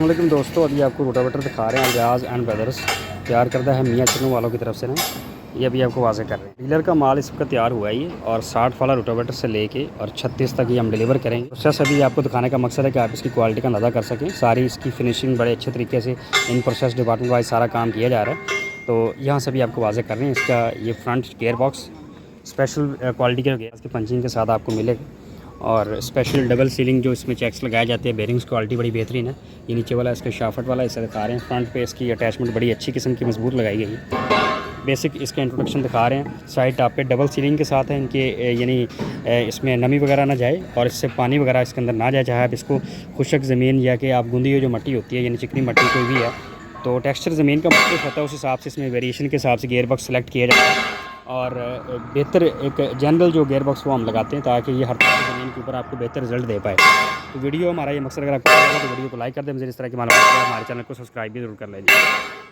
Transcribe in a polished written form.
वालेकुम दोस्तों, अभी आपको रोटावेटर दिखा रहे हैं अलियास एंड ब्रदर्स तैयार करता है मियाँ चन्नू वालों की तरफ से ना। ये अभी आपको वाज़े कर रहे हैं। डीलर का माल इसका तैयार हुआ है ये, और 60 वाला रोटावेटर से लेके और 36 तक ये हम डिलीवर करेंगे। प्रोसेस अभी आपको दिखाने का मकसद है कि आप इसकी क्वालिटी का अंदाज़ा कर सकें। सारी इसकी फिनिशिंग बड़े अच्छे तरीके से इन प्रोसेस डिपार्टमेंट वाइज सारा काम किया जा रहा है। तो यहाँ से भी आपको वाज़े कर रहे हैं। इसका ये front gear box special quality के गेयर की पंचिंग के साथ आपको मिलेगा, और स्पेशल डबल सीलिंग जो इसमें चेक्स लगाए जाते हैं। बेरिंग्स क्वालिटी बड़ी बेहतरीन है। ये नीचे वाला इसका शाफट वाला इसे दिखा रहे हैं। फ्रंट पे इसकी अटैचमेंट बड़ी अच्छी किस्म की मजबूत लगाई गई है। बेसिक इसका इंट्रोडक्शन दिखा रहे हैं। साइड टॉप पे डबल सीलिंग के साथ है इनके, यानी इसमें नमी वगैरह ना जाए और इससे पानी वगैरह इसके अंदर ना जाए। चाहे आप इसको खुशक ज़मीन या कि आप गूंदी हुई जो मिट्टी होती है, यानी चिकनी मिट्टी कोई भी है, तो टेक्सचर ज़मीन का मुख्तलिफ होता है, उस हिसाब से इसमें वेरिएशन के हिसाब से गेयर बॉक्स सेलेक्ट किया जाता है। और बेहतर एक जनरल जो गेयर बॉक्स वो हम लगाते हैं ताकि ये हर तरह की ज़मीन के ऊपर आपको बेहतर रिजल्ट दे पाए। तो वीडियो हमारा ये मकसद, अगर आपको अच्छा लगा तो वीडियो को लाइक कर दें। मुझे इस तरह की मालूमात के लिए हमारे चैनल को सब्सक्राइब भी ज़रूर कर लीजिए।